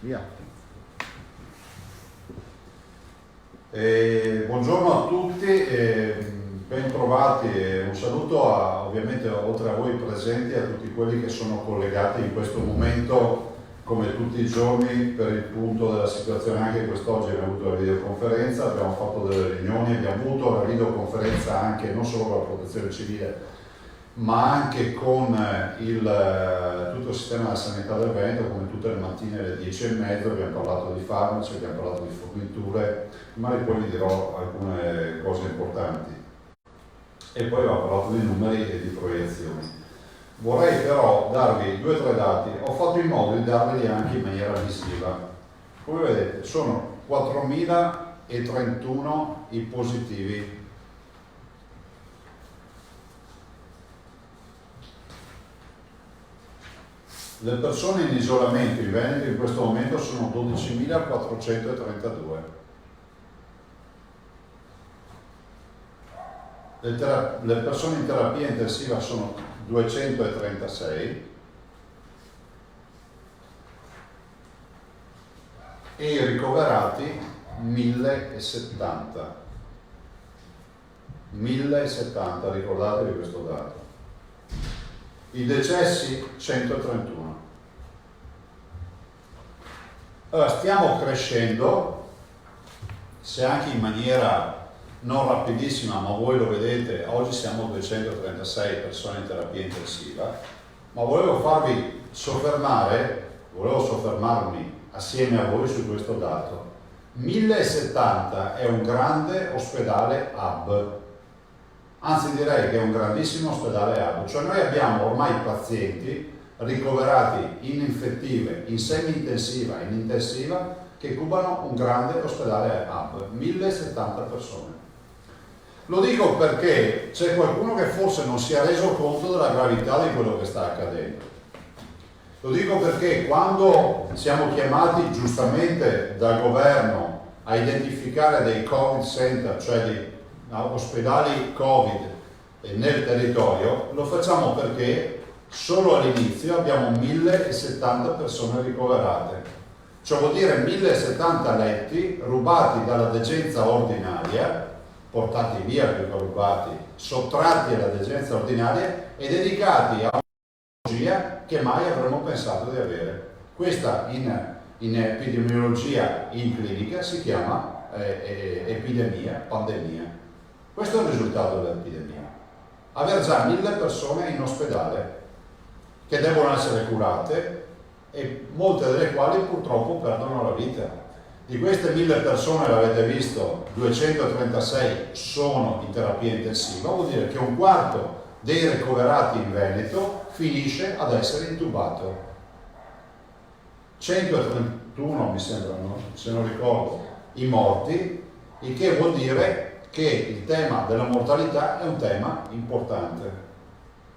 Via. Buongiorno a tutti, ben trovati e un saluto ovviamente oltre a voi presenti a tutti quelli che sono collegati in questo momento come tutti i giorni per il punto della situazione. Anche quest'oggi abbiamo avuto la videoconferenza, abbiamo fatto delle riunioni, abbiamo avuto la videoconferenza anche non solo con la protezione civile ma anche con tutto il sistema della sanità del Veneto, come tutte le mattine alle 10:30. Abbiamo parlato di farmaci, abbiamo parlato di forniture, ma poi vi dirò alcune cose importanti. E poi abbiamo parlato di numeri e di proiezioni. Vorrei però darvi 2 o 3 dati, ho fatto in modo di darveli anche in maniera visiva. Come vedete sono 4.031 i positivi. Le persone in isolamento in Veneto in questo momento sono 12.432. Le persone in terapia intensiva sono 236 e i ricoverati 1.070. 1.070, ricordatevi questo dato. I decessi 131. Allora, stiamo crescendo, se anche in maniera non rapidissima, ma voi lo vedete, oggi siamo 236 persone in terapia intensiva, ma volevo soffermarmi assieme a voi su questo dato. 1.070 è un grande ospedale hub. Anzi, direi che è un grandissimo ospedale hub, cioè noi abbiamo ormai pazienti ricoverati in infettive, in semi-intensiva, in intensiva, che cubano un grande ospedale hub, 1.070 persone. Lo dico perché c'è qualcuno che forse non si è reso conto della gravità di quello che sta accadendo. Lo dico perché quando siamo chiamati giustamente dal governo a identificare dei Covid center, cioè dei ospedali Covid nel territorio, lo facciamo perché solo all'inizio abbiamo 1.070 persone ricoverate. Ciò vuol dire 1.070 letti rubati dalla degenza ordinaria, portati via più che rubati, sottratti alla degenza ordinaria e dedicati a una tecnologia che mai avremmo pensato di avere. Questa in epidemiologia in clinica si chiama epidemia, pandemia. Questo è il risultato dell'epidemia. Aver già 1.000 persone in ospedale che devono essere curate e molte delle quali purtroppo perdono la vita. Di queste 1.000 persone, l'avete visto, 236 sono in terapia intensiva, vuol dire che un quarto dei ricoverati in Veneto finisce ad essere intubato. 131 mi sembrano, se non ricordo, i morti, il che vuol dire che il tema della mortalità è un tema importante,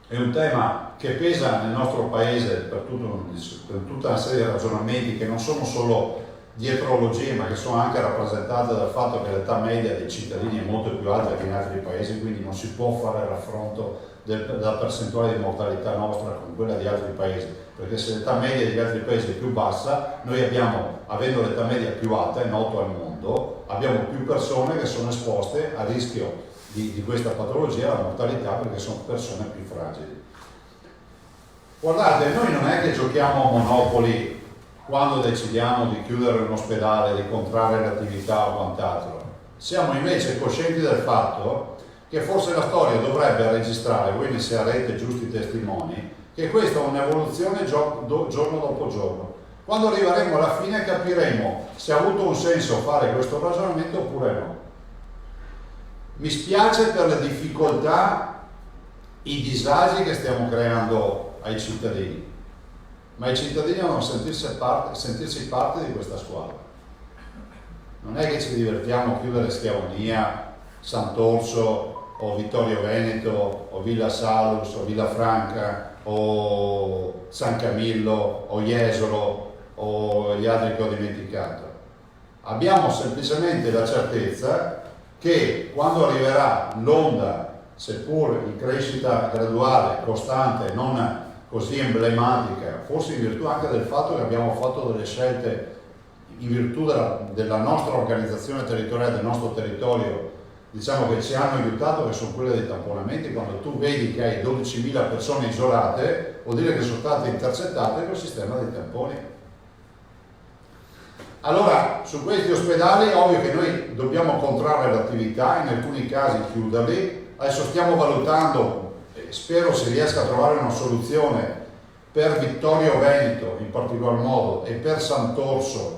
è un tema che pesa nel nostro paese per tutta una serie di ragionamenti che non sono solo dietrologie, ma che sono anche rappresentate dal fatto che l'età media dei cittadini è molto più alta che in altri paesi, quindi non si può fare il raffronto della percentuale di mortalità nostra con quella di altri paesi, perché se l'età media degli altri paesi è più bassa, noi avendo l'età media più alta, è noto al mondo, abbiamo più persone che sono esposte a rischio di questa patologia, la mortalità, perché sono persone più fragili. Guardate, noi non è che giochiamo a Monopoli quando decidiamo di chiudere un ospedale, di contrarre l'attività o quant'altro. Siamo invece coscienti del fatto che forse la storia dovrebbe registrare, voi ne sarete giusti testimoni, che questa è un'evoluzione giorno dopo giorno. Quando arriveremo alla fine capiremo se ha avuto un senso fare questo ragionamento oppure no. Mi spiace per le difficoltà, i disagi che stiamo creando ai cittadini, ma i cittadini devono sentirsi parte di questa squadra. Non è che ci divertiamo a chiudere Schiavonia, Sant'Orso o Vittorio Veneto o Villa Salus o Villafranca o San Camillo o Jesolo o gli altri che ho dimenticato. Abbiamo semplicemente la certezza che quando arriverà l'onda, seppur in crescita graduale, costante, non così emblematica, forse in virtù anche del fatto che abbiamo fatto delle scelte in virtù della nostra organizzazione territoriale, del nostro territorio, diciamo che ci hanno aiutato, che sono quelle dei tamponamenti. Quando tu vedi che hai 12.000 persone isolate, vuol dire che sono state intercettate col sistema dei tamponi. Allora, su questi ospedali, ovvio che noi dobbiamo contrarre l'attività, in alcuni casi chiuderli. Adesso stiamo valutando, spero si riesca a trovare una soluzione per Vittorio Veneto in particolar modo e per Sant'Orso,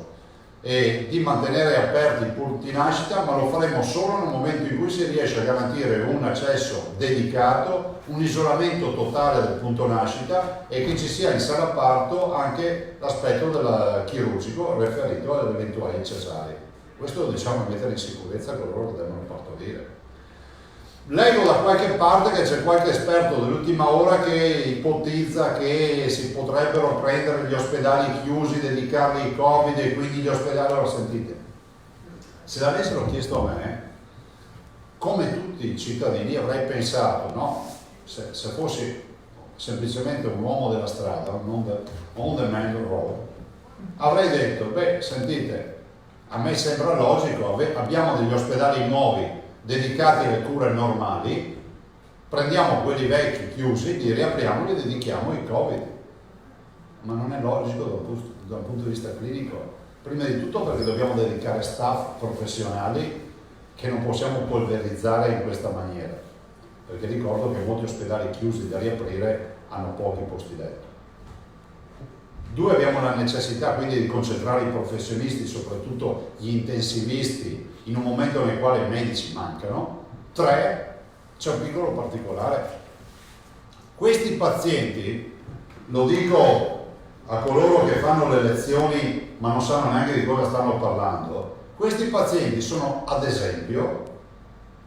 e di mantenere aperti i punti nascita, ma lo faremo solo nel momento in cui si riesce a garantire un accesso dedicato, un isolamento totale del punto nascita e che ci sia in sala parto anche l'aspetto del chirurgico riferito alle eventuali cesarie. Questo lo diciamo a mettere in sicurezza coloro che devono partorire. Leggo da qualche parte che c'è qualche esperto dell'ultima ora che ipotizza che si potrebbero prendere gli ospedali chiusi, dedicarli ai Covid e quindi gli ospedali, allora sentite, se l'avessero chiesto a me, come tutti i cittadini avrei pensato, no? Se fossi semplicemente un uomo della strada, on the main road, avrei detto, beh, sentite, a me sembra logico, abbiamo degli ospedali nuovi dedicati alle cure normali, prendiamo quelli vecchi chiusi, li riapriamo e li dedichiamo ai Covid. Ma non è logico dal punto di vista clinico, prima di tutto perché dobbiamo dedicare staff professionali che non possiamo polverizzare in questa maniera, perché ricordo che molti ospedali chiusi da riaprire hanno pochi posti letto. 2, abbiamo la necessità quindi di concentrare i professionisti, soprattutto gli intensivisti, in un momento nel quale i medici mancano. 3, c'è un piccolo particolare. Questi pazienti, lo dico a coloro che fanno le lezioni ma non sanno neanche di cosa stanno parlando, questi pazienti sono, ad esempio,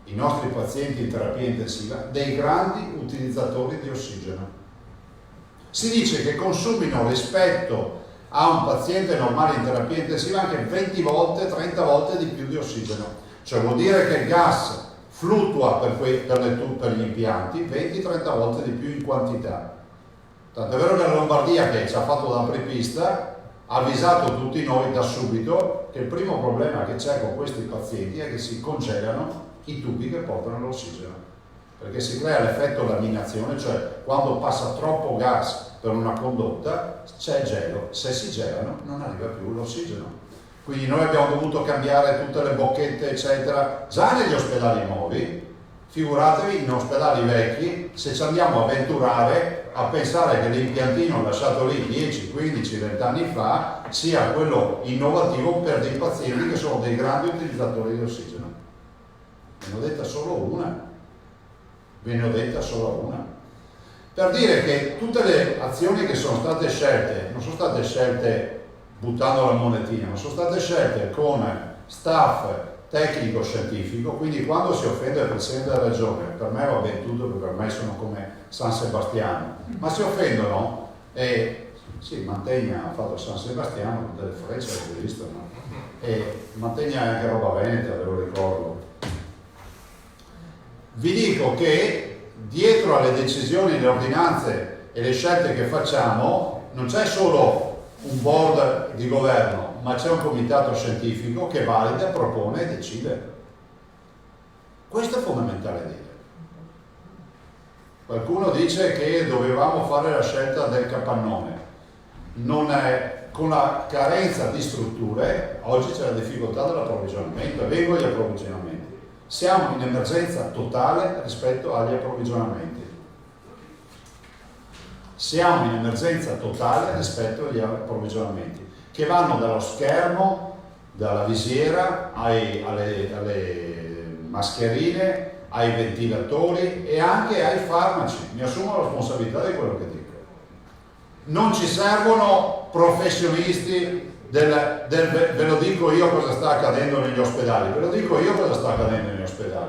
i nostri pazienti in terapia intensiva, dei grandi utilizzatori di ossigeno. Si dice che consumino rispetto a un paziente normale in terapia intensiva anche 20 volte, 30 volte di più di ossigeno. Cioè vuol dire che il gas fluttua per gli impianti 20-30 volte di più in quantità. Tanto è vero che la Lombardia, che ci ha fatto da apripista, ha avvisato tutti noi da subito che il primo problema che c'è con questi pazienti è che si congelano i tubi che portano l'ossigeno, perché si crea l'effetto laminazione, cioè quando passa troppo gas per una condotta c'è gelo, se si gelano non arriva più l'ossigeno. Quindi noi abbiamo dovuto cambiare tutte le bocchette eccetera già negli ospedali nuovi, figuratevi in ospedali vecchi se ci andiamo a avventurare a pensare che l'impiantino lasciato lì 10, 15, 20 anni fa sia quello innovativo per dei pazienti che sono dei grandi utilizzatori di ossigeno. Ve ne ho detta solo una. Per dire che tutte le azioni che sono state scelte non sono state scelte buttando la monetina, ma sono state scelte con staff tecnico-scientifico, quindi quando si offende il Presidente della Regione, per me va ben tutto, perché per me sono come San Sebastiano, ma si offendono e sì, Mantegna ha fatto San Sebastiano con delle frecce, avete visto, no? E Mantegna è anche roba veneta, ve lo ricordo. Vi dico che dietro alle decisioni, le ordinanze e le scelte che facciamo non c'è solo un board di governo, ma c'è un comitato scientifico che valida, propone e decide. Questo è fondamentale dire. Qualcuno dice che dovevamo fare la scelta del capannone. Non è, con la carenza di strutture, oggi c'è la difficoltà dell'approvvigionamento, vengo agli approvvigionamenti. Siamo in emergenza totale rispetto agli approvvigionamenti. Siamo in emergenza totale rispetto agli approvvigionamenti, che vanno dallo schermo, dalla visiera, alle mascherine, ai ventilatori e anche ai farmaci. Mi assumo la responsabilità di quello che dico. Non ci servono professionisti ve lo dico io cosa sta accadendo negli ospedali,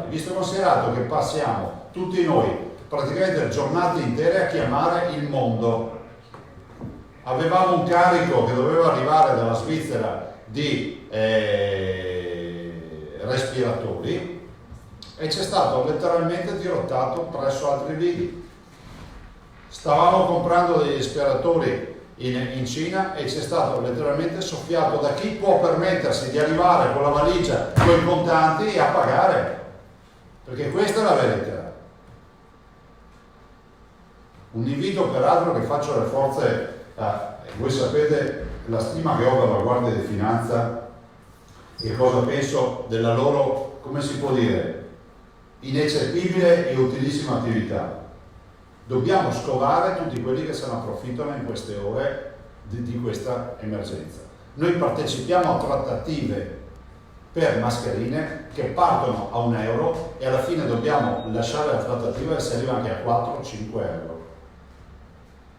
visto e considerato che passiamo tutti noi praticamente giornate intere a chiamare il mondo. Avevamo un carico che doveva arrivare dalla Svizzera di respiratori e c'è stato letteralmente dirottato presso altri lidi. Stavamo comprando degli aspiratori in Cina e ci è stato letteralmente soffiato da chi può permettersi di arrivare con la valigia, con i contanti e a pagare, perché questa è la verità. Un invito peraltro che faccio alle forze, voi sapete la stima che ho per la Guardia di Finanza e cosa penso della loro, come si può dire, ineccepibile e utilissima attività. Dobbiamo scovare tutti quelli che se ne approfittano in queste ore di questa emergenza. Noi partecipiamo a trattative per mascherine che partono a €1 e alla fine dobbiamo lasciare la trattativa e si arriva anche a 4-5 euro.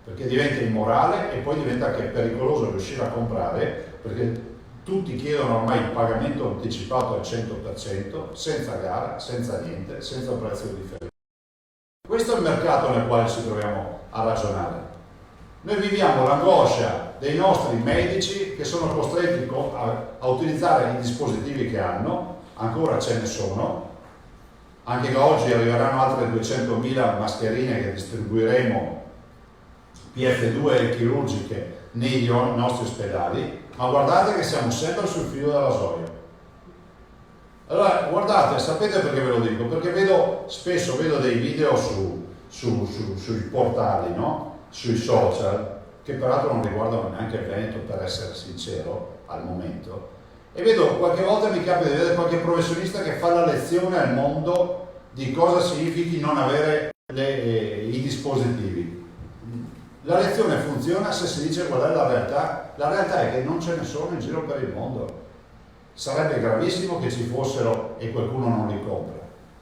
Perché diventa immorale e poi diventa anche pericoloso riuscire a comprare, perché tutti chiedono ormai il pagamento anticipato al 100%, senza gara, senza niente, senza prezzo di differenza. Questo è il mercato nel quale ci troviamo a ragionare. Noi viviamo l'angoscia dei nostri medici che sono costretti a utilizzare i dispositivi che hanno, ancora ce ne sono, anche che oggi arriveranno altre 200.000 mascherine che distribuiremo PF2 e chirurgiche nei nostri ospedali, ma guardate che siamo sempre sul filo della rasoio. Allora, guardate, sapete perché ve lo dico? Perché spesso vedo dei video sui portali, no? Sui social, che peraltro non riguardano neanche il Veneto, per essere sincero, al momento, e vedo, qualche volta mi capita di vedere qualche professionista che fa la lezione al mondo di cosa significhi non avere i dispositivi. La lezione funziona se si dice qual è la realtà. La realtà è che non ce ne sono in giro per il mondo. Sarebbe gravissimo che ci fossero e qualcuno non li compra,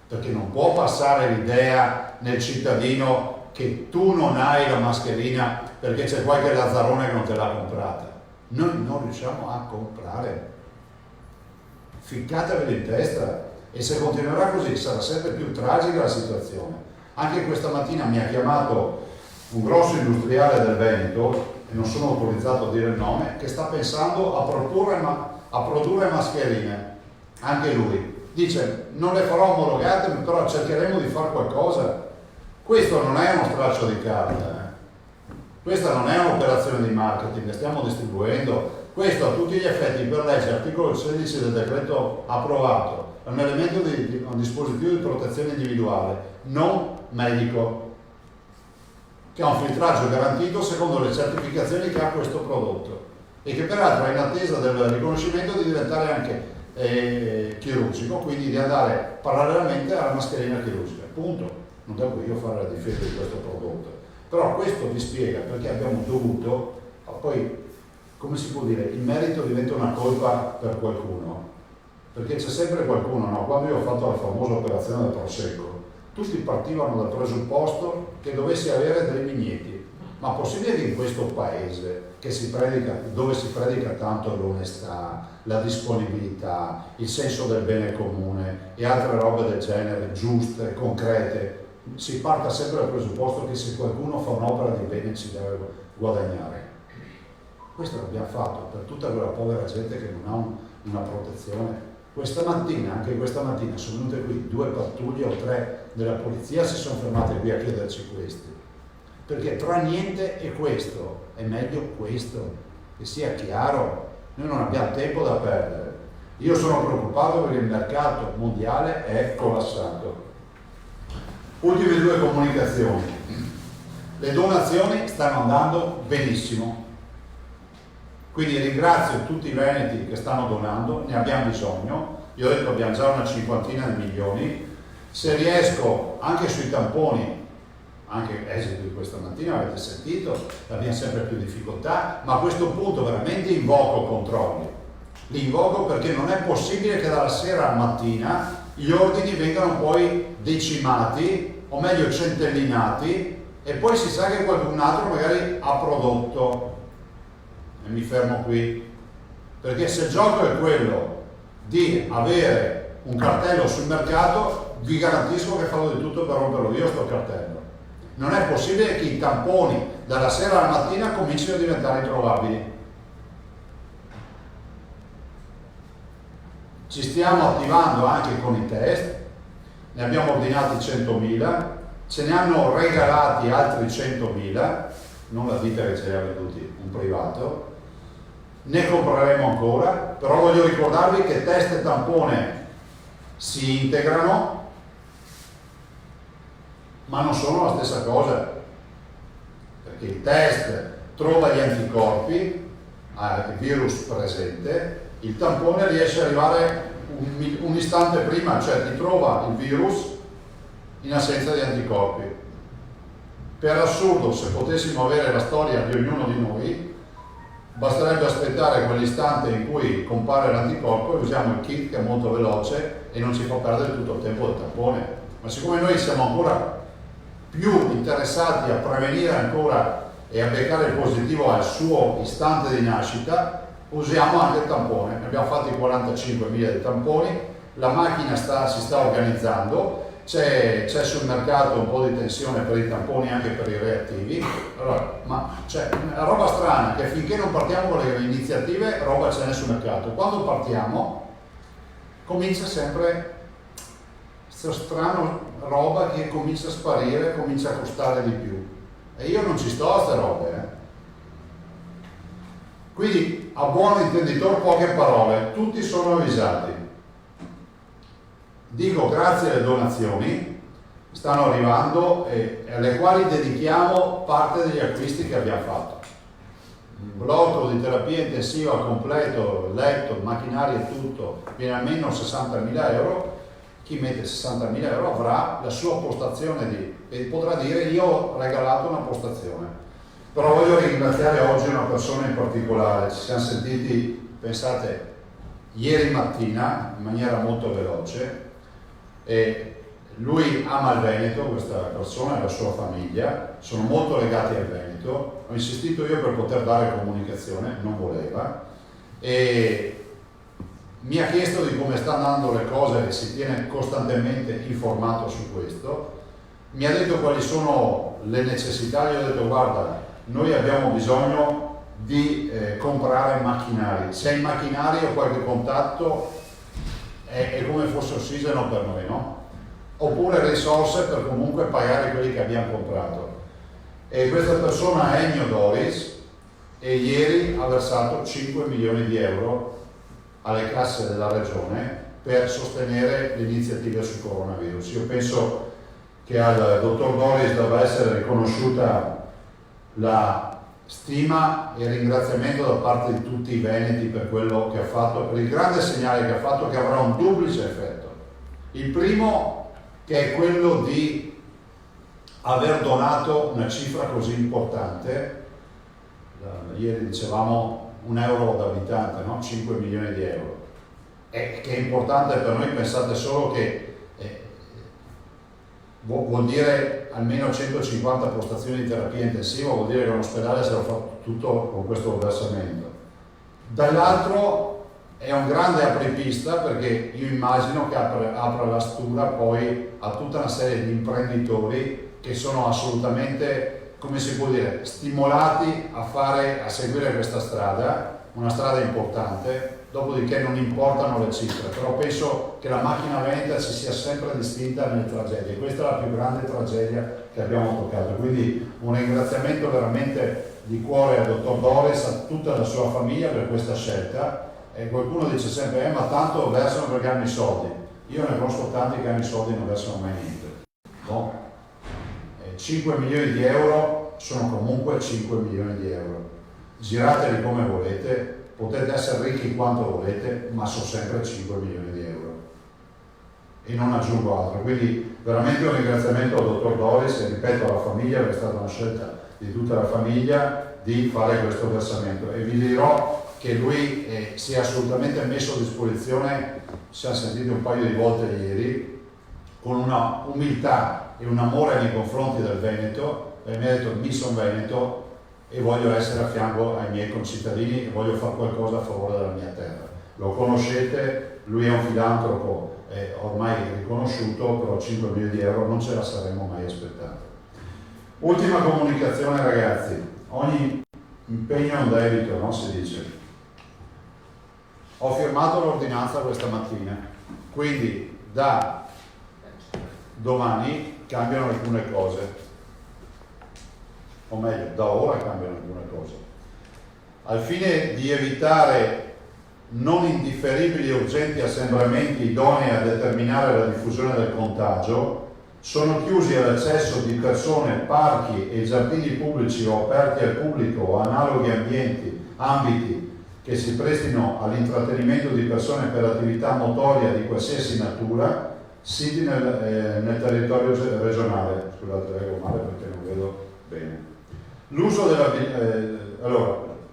perché non può passare l'idea nel cittadino che tu non hai la mascherina perché c'è qualche lazzarone che non te l'ha comprata. Noi non riusciamo a comprare. Ficcatevelo in testa, e se continuerà così sarà sempre più tragica la situazione. Anche questa mattina mi ha chiamato un grosso industriale del Veneto, e non sono autorizzato a dire il nome, che sta pensando a produrre mascherine. Anche lui dice: non le farò omologate, però cercheremo di fare qualcosa. Questo non è uno straccio di carta, questa non è un'operazione di marketing che stiamo distribuendo. Questo a tutti gli effetti, per legge, articolo 16 del decreto approvato, è un elemento di un dispositivo di protezione individuale non medico, che ha un filtraggio garantito secondo le certificazioni che ha questo prodotto e che peraltro è in attesa del riconoscimento di diventare anche chirurgico, quindi di andare parallelamente alla mascherina chirurgica. Punto. Non devo io fare la difesa di questo prodotto, però questo vi spiega perché abbiamo dovuto, poi come si può dire, il merito diventa una colpa per qualcuno, perché c'è sempre qualcuno, no? Quando io ho fatto la famosa operazione del Prosecco, tutti partivano dal presupposto che dovessi avere dei vigneti. Ma possibile che in questo paese dove si predica tanto l'onestà, la disponibilità, il senso del bene comune e altre robe del genere, giuste, concrete, si parta sempre dal presupposto che se qualcuno fa un'opera di bene ci deve guadagnare? Questo l'abbiamo fatto per tutta quella povera gente che non ha una protezione. Anche questa mattina, sono venute qui 2 pattuglie o 3 della polizia, si sono fermate qui a chiederci questi. Perché tra niente e questo, è meglio questo, che sia chiaro, noi non abbiamo tempo da perdere. Io sono preoccupato perché il mercato mondiale è collassato. Ultime 2 comunicazioni. Le donazioni stanno andando benissimo. Quindi ringrazio tutti i veneti che stanno donando, ne abbiamo bisogno. Io ho detto abbiamo già una 50ina di milioni. Se riesco anche sui tamponi, anche esito di questa mattina, avete sentito, abbiamo sempre più difficoltà, ma a questo punto veramente invoco controlli. Li invoco perché non è possibile che dalla sera al mattina gli ordini vengano poi decimati, o meglio centellinati, e poi si sa che qualcun altro magari ha prodotto. E mi fermo qui, perché se il gioco è quello di avere un cartello sul mercato, vi garantisco che farò di tutto per romperlo io sto cartello. Non è possibile che i tamponi dalla sera alla mattina comincino a diventare introvabili. Ci stiamo attivando anche con i test, ne abbiamo ordinati 100.000, ce ne hanno regalati altri 100.000, non la ditta che ce li ha venduti, un privato, ne compreremo ancora, però voglio ricordarvi che test e tampone si integrano, ma non sono la stessa cosa, perché il test trova gli anticorpi al virus presente, il tampone riesce ad arrivare un istante prima, cioè ti trova il virus in assenza di anticorpi. Per assurdo, se potessimo avere la storia di ognuno di noi, basterebbe aspettare quell'istante in cui compare l'anticorpo e usiamo il kit che è molto veloce e non ci fa perdere tutto il tempo del tampone. Ma siccome noi siamo ancora più interessati a prevenire ancora e a beccare il positivo al suo istante di nascita, usiamo anche il tampone. Ne abbiamo fatti 45.000 di tamponi, la macchina si sta organizzando, c'è sul mercato un po' di tensione per i tamponi anche per i reattivi. Allora, ma c'è una roba strana che finché non partiamo con le iniziative, roba ce n'è sul mercato. Quando partiamo comincia sempre questa strana roba che comincia a sparire, comincia a costare di più. E io non ci sto a queste robe. Quindi, a buon intenditor, poche parole, tutti sono avvisati. Dico grazie alle donazioni, stanno arrivando e alle quali dedichiamo parte degli acquisti che abbiamo fatto. Un blocco di terapia intensiva completo, letto, macchinari e tutto, viene almeno 60.000 euro. Chi mette 60.000 euro avrà la sua postazione e potrà dire io ho regalato una postazione. Però voglio ringraziare oggi una persona in particolare, ci siamo sentiti, pensate, ieri mattina in maniera molto veloce, e lui ama il Veneto, questa persona e la sua famiglia, sono molto legati al Veneto, ho insistito io per poter dare comunicazione, non voleva, e mi ha chiesto di come stanno andando le cose e si tiene costantemente informato su questo, mi ha detto quali sono le necessità, gli ho detto guarda, noi abbiamo bisogno di comprare macchinari, se hai macchinari o qualche contatto è come fosse ossigeno per noi, no? Oppure risorse per comunque pagare quelli che abbiamo comprato. E questa persona è Ennio Doris e ieri ha versato 5 milioni di euro alle casse della regione per sostenere le iniziative sul coronavirus. Io penso che al dottor Doris debba essere riconosciuta la stima e ringraziamento da parte di tutti i veneti per quello che ha fatto, per il grande segnale che ha fatto, che avrà un duplice effetto. Il primo, che è quello di aver donato una cifra così importante, ieri dicevamo 1 euro ad abitante, no? 5 milioni di euro, e che è importante per noi. Pensate solo che vuol dire almeno 150 postazioni di terapia intensiva, vuol dire che un ospedale se lo fa tutto con questo versamento. Dall'altro è un grande apripista, perché io immagino che apra la stura poi a tutta una serie di imprenditori che sono assolutamente, come si può dire, stimolati a seguire questa strada, una strada importante. Dopodiché non importano le cifre, però penso che la macchina veneta si sia sempre distinta nelle tragedie. Questa è la più grande tragedia che abbiamo toccato, quindi un ringraziamento veramente di cuore al dottor Doris, a tutta la sua famiglia per questa scelta. E qualcuno dice sempre, ma tanto versano perché hanno i soldi. Io ne conosco tanti che hanno i soldi e non versano mai niente. No? 5 milioni di euro sono comunque 5 milioni di euro. Girateli come volete, potete essere ricchi quanto volete, ma sono sempre 5 milioni di euro. E non aggiungo altro. Quindi veramente un ringraziamento al dottor Doris e ripeto alla famiglia, perché è stata una scelta di tutta la famiglia di fare questo versamento. E vi dirò che lui si è assolutamente messo a disposizione, ci siamo sentiti un paio di volte ieri, con una umiltà e un amore nei confronti del Veneto, e mi ha detto mi sono Veneto e voglio essere a fianco ai miei concittadini e voglio fare qualcosa a favore della mia terra. Lo conoscete, lui è un filantropo ormai riconosciuto, però 5 milioni di euro non ce la saremmo mai aspettata. Ultima comunicazione ragazzi, ogni impegno è un debito, no? Si dice. Ho firmato l'ordinanza questa mattina, quindi da domani cambiano alcune cose, o meglio, da ora cambiano alcune cose. Al fine di evitare non indifferibili e urgenti assembramenti idonei a determinare la diffusione del contagio, sono chiusi all'accesso di persone, parchi e giardini pubblici o aperti al pubblico o analoghi ambiti che si prestino all'intrattenimento di persone per attività motoria di qualsiasi natura, siti nel territorio regionale. Scusate, leggo male perché non vedo bene.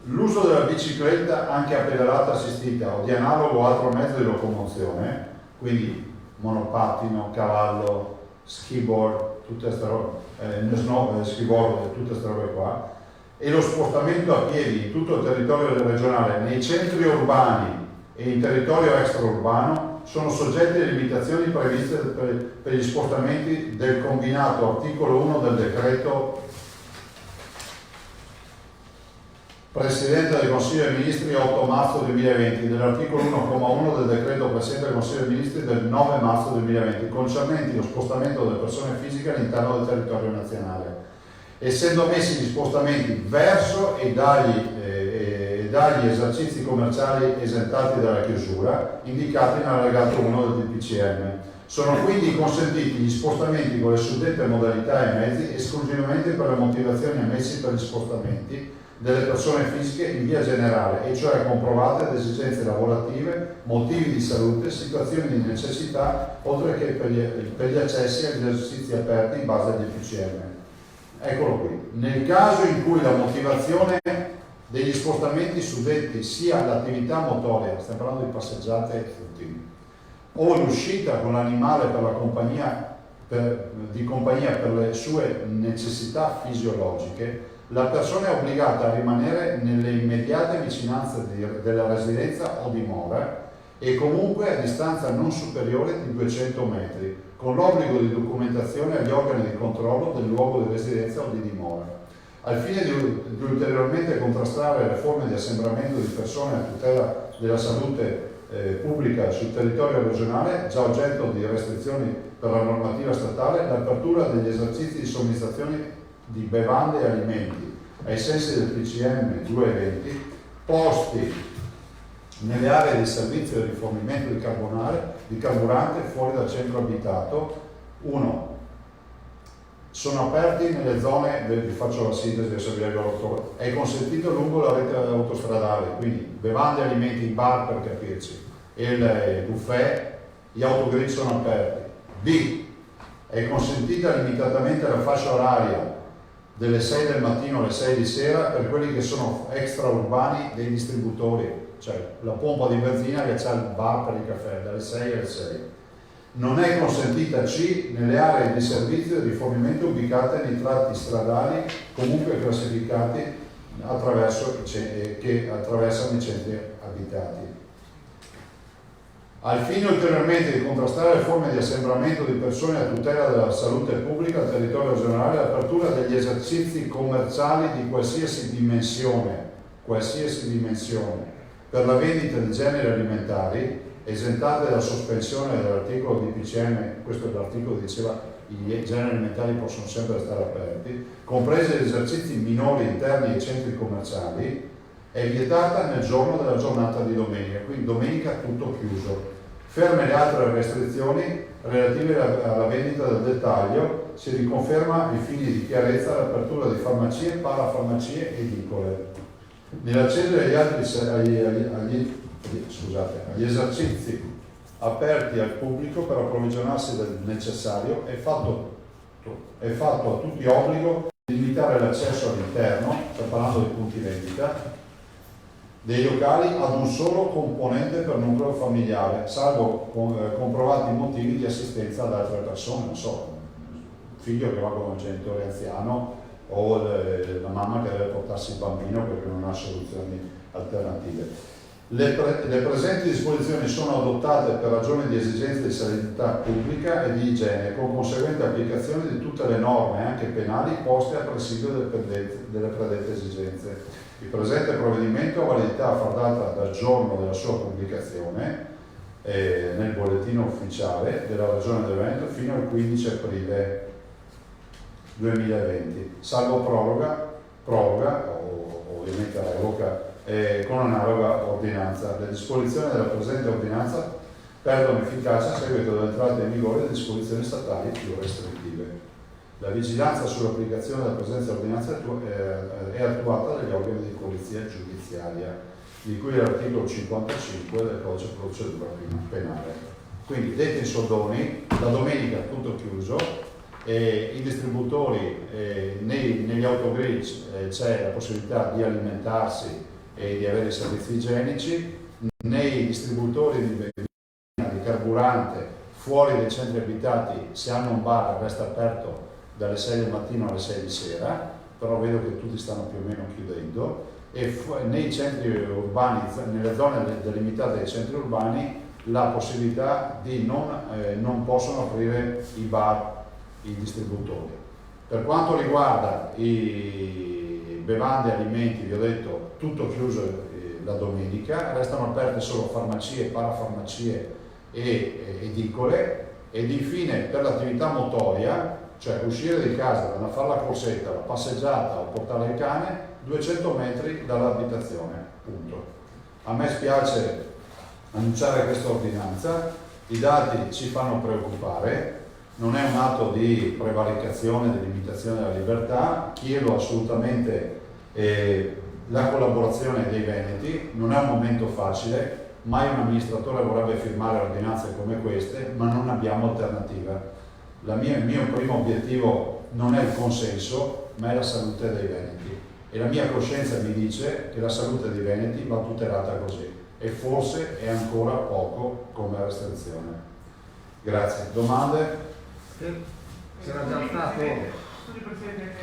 L'uso della bicicletta anche a pedalata assistita o di analogo altro mezzo di locomozione, quindi monopattino, cavallo, skiboard, tutte queste robe, skiboard, tutte queste robe qua, e lo spostamento a piedi in tutto il territorio regionale nei centri urbani e in territorio extraurbano sono soggetti alle limitazioni previste per gli spostamenti del combinato articolo 1 del decreto Presidente del Consiglio dei Ministri 8 marzo 2020 dell'articolo 1,1 del decreto Presidente del Consiglio dei Ministri del 9 marzo 2020 concernenti lo spostamento delle persone fisiche all'interno del territorio nazionale, essendo messi gli spostamenti verso e dagli esercizi commerciali esentati dalla chiusura indicati nell'allegato 1 del DPCM. Sono quindi consentiti gli spostamenti con le suddette modalità e mezzi esclusivamente per le motivazioni ammesse per gli spostamenti delle persone fisiche in via generale, e cioè comprovate ad esigenze lavorative, motivi di salute, situazioni di necessità, oltre che per gli accessi agli esercizi aperti in base al DPCM. Eccolo qui. Nel caso in cui la motivazione degli spostamenti suddetti sia l'attività motoria, stiamo parlando di passeggiate e fruttini, o l'uscita con l'animale per la compagnia per le sue necessità fisiologiche, la persona è obbligata a rimanere nelle immediate vicinanze della residenza o dimora e comunque a distanza non superiore di 200 metri, con l'obbligo di documentazione agli organi di controllo del luogo di residenza o di dimora. Al fine di ulteriormente contrastare le forme di assembramento di persone a tutela della salute pubblica sul territorio regionale, già oggetto di restrizioni per la normativa statale, l'apertura degli esercizi di somministrazione di bevande e alimenti ai sensi del PCM 220 posti nelle aree di servizio di rifornimento di carburante fuori dal centro abitato. 1. Sono aperti nelle zone, vi faccio la sintesi, adesso vi leggo l'autore, è consentito lungo la rete autostradale, quindi bevande e alimenti in bar per capirci, e il buffet, gli autogrill sono aperti. B. È consentita limitatamente la fascia oraria delle 6 del mattino alle 6 di sera per quelli che sono extraurbani dei distributori, cioè la pompa di benzina che c'ha il bar per il caffè, dalle 6 alle 6. Non è consentita C nelle aree di servizio e di rifornimento ubicate nei tratti stradali comunque classificati che attraversano i centri abitati. Al fine ulteriormente di contrastare le forme di assembramento di persone a tutela della salute pubblica al territorio regionale, l'apertura degli esercizi commerciali di qualsiasi dimensione per la vendita di generi alimentari, esentate dalla sospensione dell'articolo DPCM, questo l'articolo diceva i generi alimentari possono sempre restare aperti, compresi gli esercizi minori interni ai centri commerciali, è vietata nel giorno della giornata di domenica, quindi domenica tutto chiuso. Ferme le altre restrizioni relative alla vendita del dettaglio, si riconferma ai fini di chiarezza l'apertura di farmacie, parafarmacie e edicole. Nell'accedere agli esercizi aperti al pubblico per approvvigionarsi del necessario è fatto a tutti obbligo di limitare l'accesso all'interno, sto parlando di punti vendita, dei locali ad un solo componente per nucleo familiare, salvo comprovati motivi di assistenza ad altre persone, non so, un figlio che va con un genitore anziano o la mamma che deve portarsi il bambino perché non ha soluzioni alternative. Le presenti disposizioni sono adottate per ragioni di esigenze di sanità pubblica e di igiene, con conseguente applicazione di tutte le norme, anche penali, poste a presidio delle predette esigenze. Il presente provvedimento ha validità a far data dal giorno della sua pubblicazione nel bollettino ufficiale della Regione del Veneto fino al 15 aprile 2020, salvo proroga o ovviamente revoca con analoga ordinanza. Le disposizioni della presente ordinanza perdono efficacia a seguito dell'entrata in vigore delle disposizioni statali più restrittive. La vigilanza sull'applicazione della presente ordinanza è attuata dagli organi di polizia giudiziaria, di cui è l'articolo 55 del codice di procedura penale. Quindi, detti in soldoni, la domenica tutto chiuso, i distributori negli autogrill c'è la possibilità di alimentarsi e di avere i servizi igienici, nei distributori di carburante fuori dai centri abitati, se hanno un bar resta aperto dalle 6 del mattino alle 6 di sera, però vedo che tutti stanno più o meno chiudendo, e nei centri urbani, nelle zone delimitate dai centri urbani, la possibilità di non possono aprire i bar, i distributori. Per quanto riguarda i bevande e alimenti, vi ho detto, tutto chiuso la domenica, restano aperte solo farmacie, parafarmacie e edicole, ed infine per l'attività motoria, cioè uscire di casa, andare a fare la corsetta, la passeggiata o portare il cane, 200 metri dall'abitazione, punto. A me spiace annunciare questa ordinanza, i dati ci fanno preoccupare, non è un atto di prevaricazione, di limitazione della libertà, chiedo assolutamente la collaborazione dei veneti, non è un momento facile, mai un amministratore vorrebbe firmare ordinanze come queste, ma non abbiamo alternativa. Il mio primo obiettivo non è il consenso, ma è la salute dei veneti, e la mia coscienza mi dice che la salute dei veneti va tutelata così, e forse è ancora poco come restrizione. Grazie. Domande? C'era già stato. Scusi Presidente,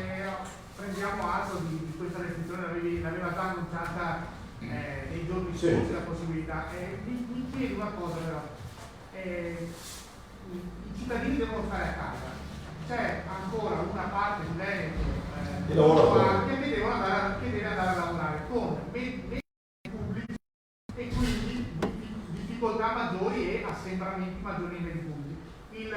prendiamo atto di questa restrizione, l'aveva già annunciata nei giorni scorsi la possibilità. Mi chiedo una cosa però, i cittadini devono stare a casa, c'è ancora una parte di Veneto che deve andare a lavorare con mezzi pubblici e quindi difficoltà maggiori e assembramenti maggiori nei mezzi pubblici.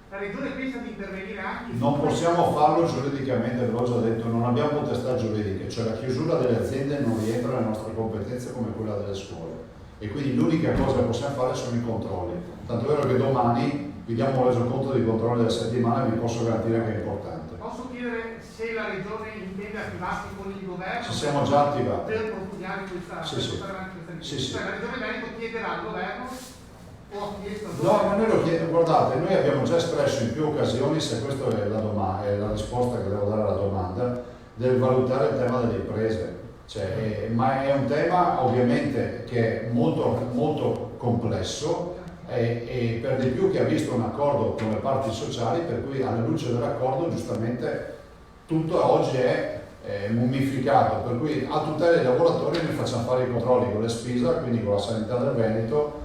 La Regione pensa di intervenire anche su... Non possiamo farlo giuridicamente, ve l'ho già detto, non abbiamo potestà giuridiche, cioè la chiusura delle aziende non rientra nelle nostre competenze come quella delle scuole, e quindi l'unica cosa che possiamo fare sono i controlli. Tanto è vero che domani vi diamo un resoconto dei controlli della settimana e vi posso garantire che è importante. Posso chiedere se la Regione intende attivarsi con il governo? Ci siamo già attivati. Per propugnare questa Sì. La Regione Veneto chiederà al governo o ha chiesto al No, governo? ma noi lo chiediamo, guardate, noi abbiamo già espresso in più occasioni, se questa è la risposta che devo dare alla domanda, del valutare il tema delle imprese. Ma è un tema ovviamente che è molto, molto complesso, e per di più che ha visto un accordo con le parti sociali, per cui alla luce dell'accordo giustamente tutto oggi è mummificato, per cui a tutela dei lavoratori noi facciamo fare i controlli con le SPISA, quindi con la sanità del Veneto,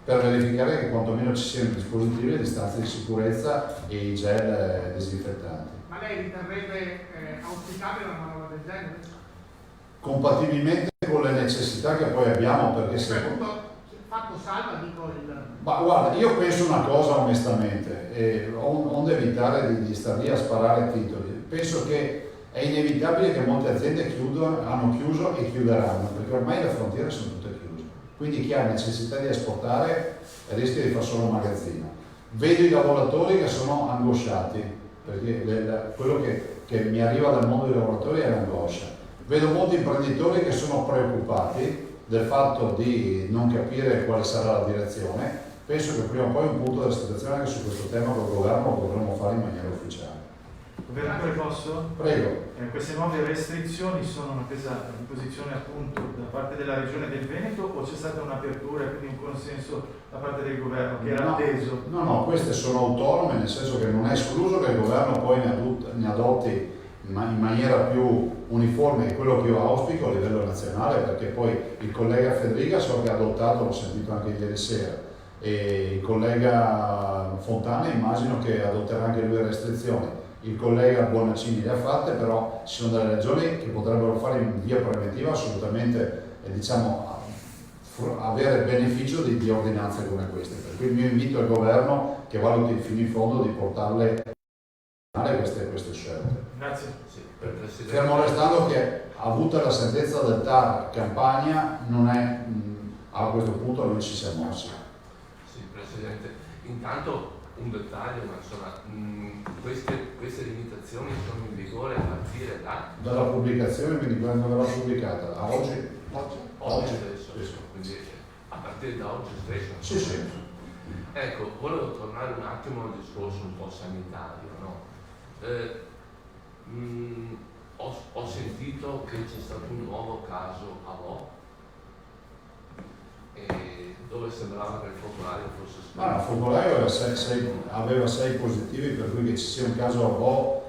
per verificare che quantomeno ci siano dispositivi, le distanze di sicurezza e i gel disinfettanti. Ma lei riterrebbe auspicabile una manovra del genere? Compatibilmente con le necessità che poi abbiamo, perché se... Fatto salva, dico il... Ma guarda, io penso una cosa onestamente, onde evitare di star lì a sparare titoli, penso che è inevitabile che molte aziende hanno chiuso e chiuderanno, perché ormai le frontiere sono tutte chiuse, quindi chi ha necessità di esportare rischia di fare solo un magazzino. Vedo i lavoratori che sono angosciati, perché quello che mi arriva dal mondo dei lavoratori è l'angoscia. Vedo molti imprenditori che sono preoccupati del fatto di non capire quale sarà la direzione. Penso che prima o poi un punto della situazione anche su questo tema col governo lo dovremmo fare in maniera ufficiale. Governatore, posso? Prego. Queste nuove restrizioni sono una presa di posizione appunto da parte della Regione del Veneto, o c'è stata un'apertura e quindi un consenso da parte del governo che era atteso? No, queste sono autonome, nel senso che non è escluso che il governo poi ne adotti in maniera più uniforme, è quello che io auspico a livello nazionale, perché poi il collega Federica so che ha adottato, l'ho sentito anche ieri sera, e il collega Fontana immagino che adotterà anche lui le restrizioni, il collega Bonaccini le ha fatte, però ci sono delle regioni che potrebbero fare in via preventiva assolutamente, avere beneficio di ordinanze come queste, per cui il mio invito al governo che valuti fino in fondo di portarle queste scelte. Grazie. Sì, per Presidente. Fermo restando che, avuta la sentenza del TAR Campania, non è, a questo punto noi ci siamo mossi. Sì, Presidente. Intanto un dettaglio, ma insomma, queste limitazioni sono in vigore a partire dalla pubblicazione, quindi quando verrà pubblicata? A oggi? oggi stesso, Sì. quindi a partire da oggi stesso. Sì, sì. Ecco, volevo tornare un attimo al discorso un po' sanitario, no? Ho sentito che c'è stato un nuovo caso a Vo, dove sembrava che il focolaio fosse stato. Ma il focolaio aveva 6 positivi, per cui che ci sia un caso a Vo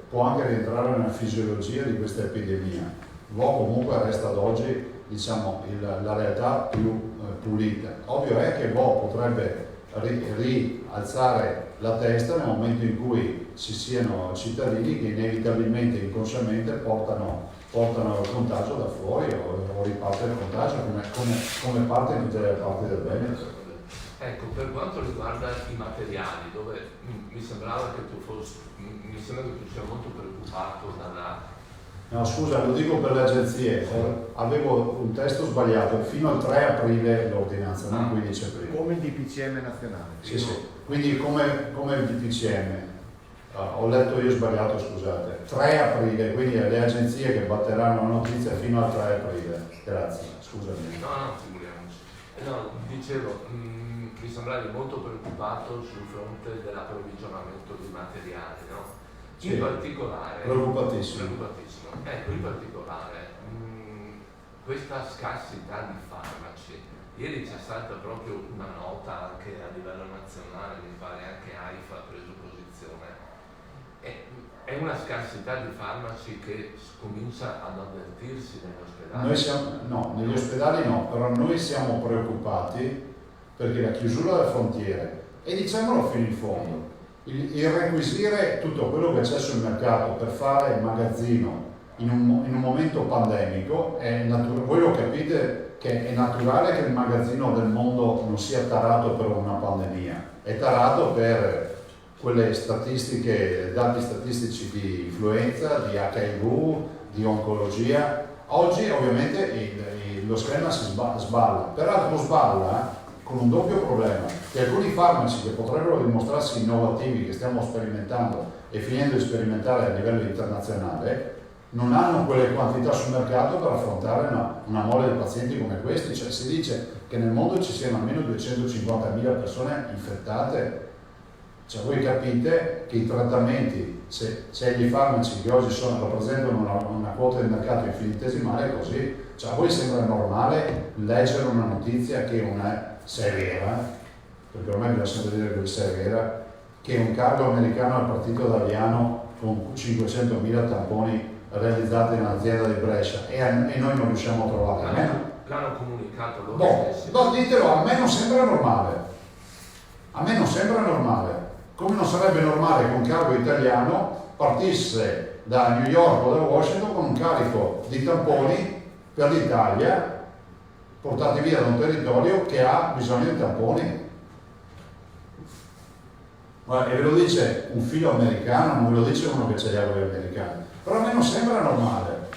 può anche rientrare nella fisiologia di questa epidemia. Vo comunque resta ad oggi, diciamo, la realtà più pulita. Ovvio è che Vo potrebbe rialzare la testa nel momento in cui ci siano cittadini che inevitabilmente, inconsciamente portano il contagio da fuori o riparte il contagio come parte in tutte le parti del Veneto. Ecco, per quanto riguarda i materiali, dove mi sembrava che tu sia molto preoccupato dalla... No, scusa, lo dico per le agenzie, avevo un testo sbagliato, fino al 3 aprile l'ordinanza, non 15 aprile. Come il DPCM nazionale. Sì, sì, quindi come il DPCM. Ho letto io sbagliato, scusate. 3 aprile, quindi le agenzie che batteranno la notizia fino al 3 aprile. Grazie, scusami. No, figuriamoci. No, dicevo, mi sembravi molto preoccupato sul fronte dell'approvvigionamento di materiali, no? Sì, in particolare... Preoccupatissimo. Ecco, in particolare, questa scarsità di farmaci. Ieri c'è stata proprio una nota anche a livello nazionale, mi pare anche AIFA ha preso posizione. È una scarsità di farmaci che comincia ad avvertirsi negli ospedali? Negli ospedali no, però noi siamo preoccupati perché la chiusura delle frontiere, e diciamolo fino in fondo, il requisire tutto quello che c'è sul mercato per fare il magazzino in un momento pandemico, voi lo capite che è naturale che il magazzino del mondo non sia tarato per una pandemia, è tarato per quelle statistiche, dati statistici di influenza, di HIV, di oncologia. Oggi ovviamente lo schema si sballa, peraltro sballa con un doppio problema, che alcuni farmaci che potrebbero dimostrarsi innovativi, che stiamo sperimentando e finendo di sperimentare a livello internazionale, non hanno quelle quantità sul mercato per affrontare una mole di pazienti come questi. Cioè, si dice che nel mondo ci siano almeno 250.000 persone infettate. Cioè, voi capite che i trattamenti, se gli farmaci che oggi rappresentano una quota di mercato infinitesimale, così, cioè, a voi sembra normale leggere una notizia che se è vera, perché ormai bisogna sempre dire che se è vera, che un cargo americano è partito da Aviano con 500.000 tamponi realizzati in un'azienda di Brescia e noi non riusciamo a trovarli. L'hanno comunicato loro stessi. No, ditelo, a me non sembra normale. A me non sembra normale. Come non sarebbe normale che un cargo italiano partisse da New York o da Washington con un carico di tamponi per l'Italia portati via da un territorio che ha bisogno di tamponi. E ve lo dice un filo americano, non ve lo dice uno che c'è gli aerei americani. Però a me non sembra normale.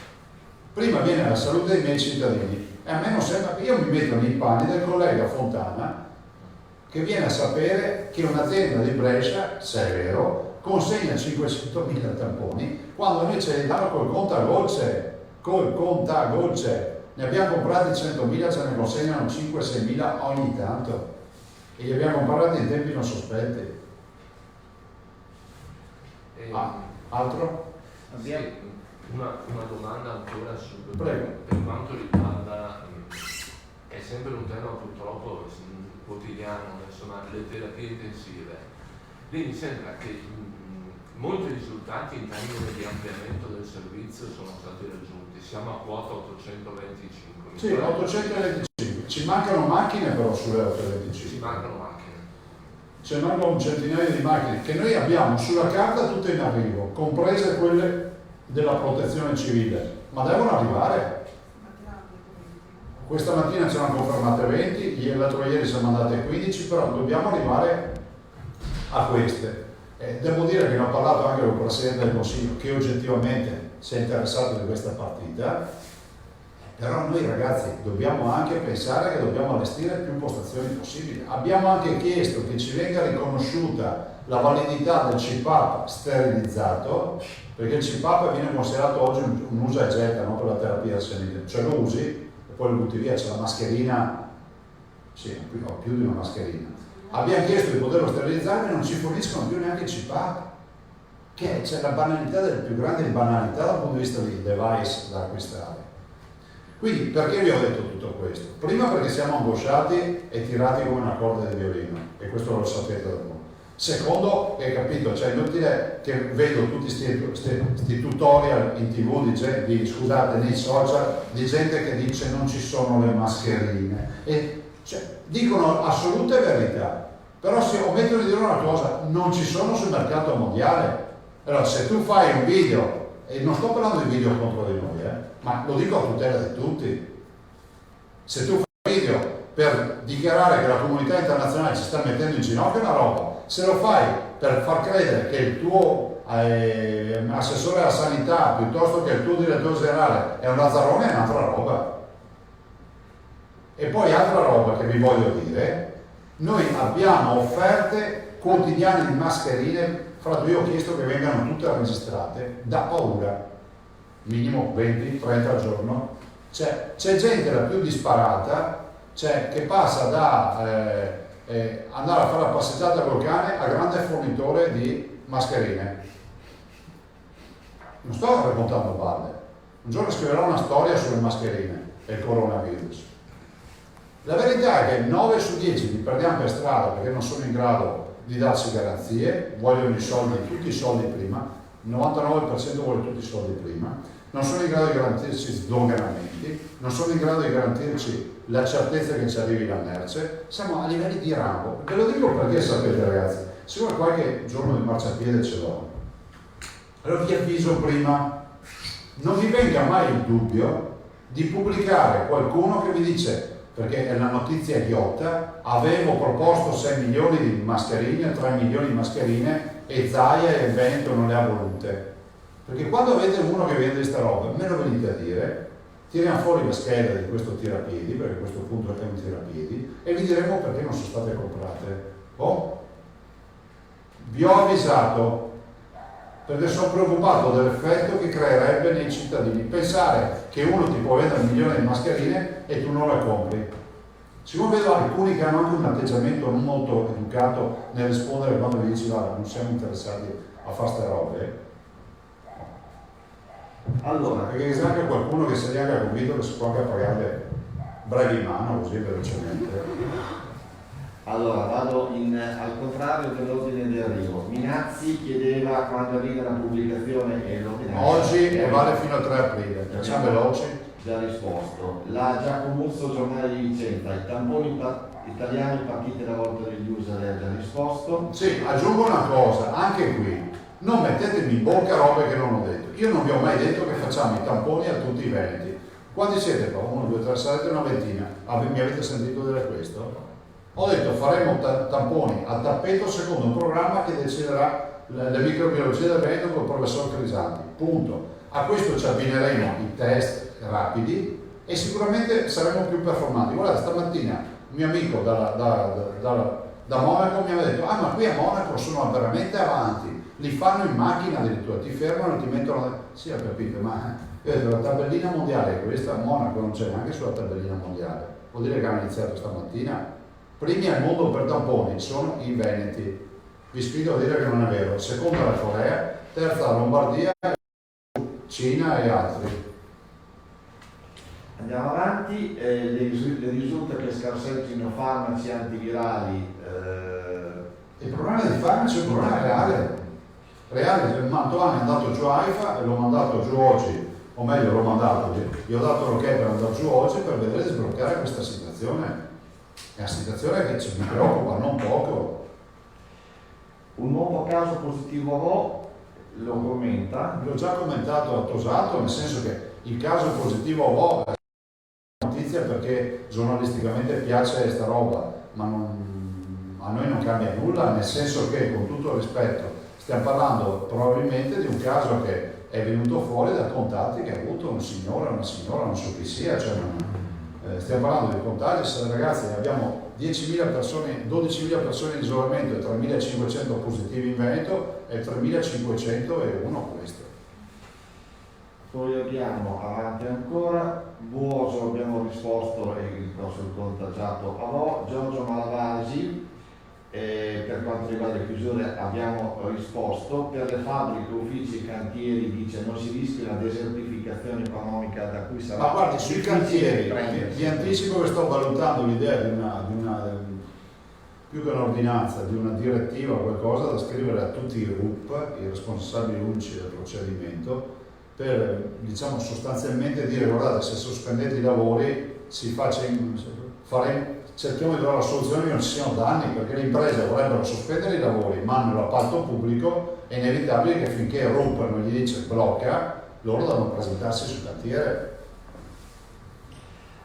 Prima viene la salute dei miei cittadini e a me non sembra, io mi metto nei panni del collega Fontana che viene a sapere che un'azienda di Brescia, se è vero, consegna 500.000 tamponi quando noi ce li danno col contagocce. Ne abbiamo comprati 100.000, ce ne consegnano 5-6.000 ogni tanto e li abbiamo comprati in tempi non sospetti. Altro? Sì, una domanda ancora Prego. per quanto riguarda, è sempre un tema purtroppo quotidiano, insomma, le terapie intensive. Lì mi sembra che molti risultati in termini di ampliamento del servizio sono stati raggiunti, siamo a quota 825. Sì, 825, ci mancano macchine però sulle 825. Ci mancano macchine. Ci mancano un centinaio di macchine che noi abbiamo sulla carta tutte in arrivo, comprese quelle della protezione civile, ma devono arrivare. Questa mattina ce l'hanno confermate 20, l'altro ieri siamo andati a 15, però dobbiamo arrivare a queste. Devo dire che ne ho parlato anche con il Presidente del Consiglio, che oggettivamente si è interessato di questa partita, però noi ragazzi dobbiamo anche pensare che dobbiamo allestire più postazioni possibili. Abbiamo anche chiesto che ci venga riconosciuta la validità del CPAP sterilizzato, perché il CPAP viene considerato oggi un usa e getta, no, per la terapia arsenite, cioè lo usi e poi lo butti via, c'è la mascherina, sì, ho più di una mascherina. Abbiamo chiesto di poterlo sterilizzare e non ci forniscono più neanche il CPAP, che c'è la banalità delle più grandi banalità dal punto di vista di device da acquistare. Quindi perché vi ho detto tutto questo? Prima perché siamo angosciati e tirati come una corda di violino, e questo lo sapete da voi. Secondo, che capito, cioè è inutile che vedo tutti questi tutorial in TV scusate, nei social, di gente che dice non ci sono le mascherine. E, cioè, dicono assolute verità, però se omettono di dire una cosa, non ci sono sul mercato mondiale. Allora, se tu fai un video, e non sto parlando di video contro di noi, ma lo dico a tutela di tutti, se tu fai un video per dichiarare che la comunità internazionale ci sta mettendo in ginocchio è una roba, se lo fai per far credere che il tuo assessore alla sanità piuttosto che il tuo direttore generale è un lazzarone è un'altra roba. E poi altra roba che vi voglio dire, noi abbiamo offerte quotidiane di mascherine, fra l'altro io ho chiesto che vengano tutte registrate, da paura, minimo 20-30 al giorno. C'è gente la più disparata, cioè che passa da andare a fare la passeggiata col cane a grande fornitore di mascherine. Non sto raccontando balle, un giorno scriverò una storia sulle mascherine e il coronavirus. La verità è che 9 su 10 li perdiamo per strada perché non sono in grado di darci garanzie, vogliono i soldi, tutti i soldi prima, il 99% vuole tutti i soldi prima, non sono in grado di garantirci sdoganamenti, non sono in grado di garantirci la certezza che ci arrivi la merce, siamo a livelli di Rambo. Ve lo dico perché sapete ragazzi, siccome qualche giorno di marciapiede ce l'ho, allora vi avviso prima, non vi venga mai il dubbio di pubblicare qualcuno che vi dice, perché è una notizia ghiotta, avevo proposto 6 milioni di mascherine, 3 milioni di mascherine e Zaia e il Veneto non le ha volute. Perché quando avete uno che vende questa roba, me lo venite a dire, tiriamo fuori la scheda di questo tirapiedi, perché a questo punto è un tirapiedi, e vi diremo perché non sono state comprate. Vi ho avvisato, perché sono preoccupato dell'effetto che creerebbe nei cittadini. Pensare che uno ti può vendere 1 milione di mascherine e tu non le compri. Siccome vedo alcuni che hanno anche un atteggiamento non molto educato nel rispondere quando vi dici guarda, non siamo interessati a fare ste robe. Allora, perché c'è anche qualcuno che si è anche convinto che si può anche pagarle brevi in mano, così velocemente. Allora, vado al contrario dell'ordine di arrivo. Minazzi chiedeva quando arriva la pubblicazione e l'ordine. Oggi e vale fino al 3 aprile, facciamo veloci. Già risposto. La Giacomuzzo, giornale di Vicenza, i tamponi italiani partite la volta degli USA, lei ha già risposto. Sì, aggiungo una cosa, anche qui, non mettetemi in bocca robe che non ho detto. Io non vi ho mai detto che facciamo i tamponi a tutti i veneti. Quanti siete qua? 1, 2, 3, sarete una ventina. Mi avete sentito dire questo? Ho detto faremo tamponi a tappeto secondo un programma che deciderà le microbiologie del Veneto con il professor Crisanti. Punto. A questo ci abbineremo i test rapidi e sicuramente saremo più performanti. Guardate, stamattina un mio amico da Monaco mi aveva detto ma qui a Monaco sono veramente avanti, li fanno in macchina addirittura, ti fermano e ti mettono. Sì, ho capito, ma io ho detto la tabellina mondiale è questa, a Monaco non c'è neanche sulla tabellina mondiale, vuol dire che hanno iniziato stamattina. Primi al mondo per tamponi sono i veneti, vi sfido a dire che non è vero, seconda la Corea, terza la Lombardia, Cina e altri. Andiamo avanti, le risulta che scarseggino farmaci antivirali. Il problema dei farmaci è un problema reale. Il Mantovani è andato giù a AIFA e l'ho mandato giù oggi, o meglio l'ho mandato, gli ho dato l'ok per andare giù oggi per vedere di sbloccare questa situazione. È una situazione che ci preoccupa non poco. Un nuovo caso positivo Ro lo commenta. L'ho già commentato a Tosato, nel senso che il caso positivo Ro è una notizia perché giornalisticamente piace questa roba, ma a noi non cambia nulla, nel senso che con tutto il rispetto Stiamo parlando probabilmente di un caso che è venuto fuori da contatti che ha avuto un signore o una signora, non so chi sia, cioè stiamo parlando di contagi, ragazzi, abbiamo 10.000 persone, 12.000 persone in isolamento e 3.500 positivi in Veneto e 3.501 questo. Poi abbiamo avanti ancora, Buoso abbiamo risposto e il contagiato Avò, Giorgio Malavasi, per quanto riguarda le chiusure abbiamo risposto, per le fabbriche, uffici e cantieri dice non si rischia una desertificazione economica da cui sarà. Ma guardi, sui cantieri, vi anticipo che sto valutando l'idea di una più che un'ordinanza, di una direttiva o qualcosa da scrivere a tutti i RUP, i responsabili unici del procedimento, per diciamo sostanzialmente dire guardate, se sospendete i lavori cerchiamo di trovare la soluzione che non ci siano danni, perché le imprese vorrebbero sospendere i lavori, ma hanno l'appalto pubblico, è inevitabile che finché RUP non gli dice blocca, loro devono presentarsi sul cantiere.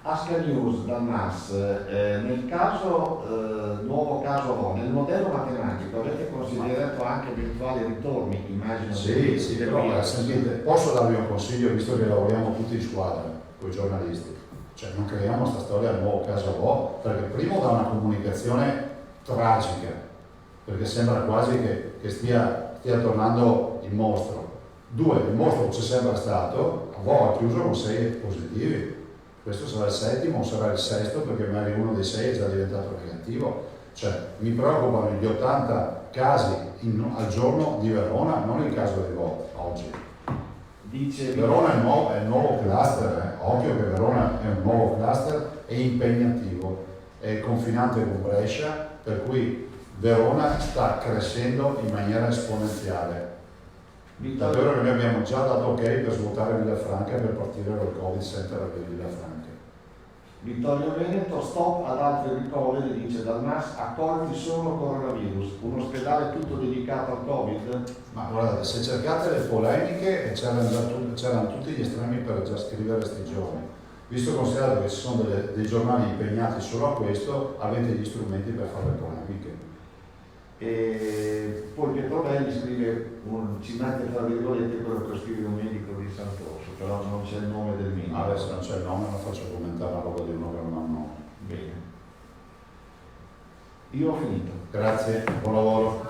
Asca News dal NAS, nel caso, nuovo caso Avò, nel modello matematico avete considerato anche eventuali ritorni, immagino? Sì, però sentite, posso darvi un consiglio, visto che lavoriamo tutti in squadra con i giornalisti, cioè non creiamo questa storia al nuovo caso Avò, perché primo dà una comunicazione tragica, perché sembra quasi che stia tornando il mostro. Due, il mostro c'è sempre stato, Avò ha chiuso con 6 positivi. Questo sarà il settimo o sarà il sesto, perché magari uno dei 6 è già diventato negativo. Cioè, mi preoccupano gli 80 casi al giorno di Verona, non il caso di Avò oggi. Verona è il nuovo cluster, occhio che Verona è un nuovo cluster, è impegnativo, è confinante con Brescia, per cui Verona sta crescendo in maniera esponenziale. Davvero che noi abbiamo già dato ok per svuotare Villafranca e per partire col Covid Center a Villafranca. Vittorio Veneto, stop ad altri ricoveri, dice dal NAS, accolti solo coronavirus, un ospedale tutto dedicato al Covid? Ma guardate, se cercate le polemiche c'erano tutti gli estremi per già scrivere questi giorni. Visto considerato che ci sono dei giornali impegnati solo a questo, avete gli strumenti per fare le polemiche. E poi Pietro Belli scrive, ci mette tra virgolette quello che scrive un medico di Sant'Orso, però non c'è il nome del medico. Adesso non c'è il nome, non faccio commentare la roba di uno che non ha un nome. Bene. Io ho finito. Grazie, buon lavoro.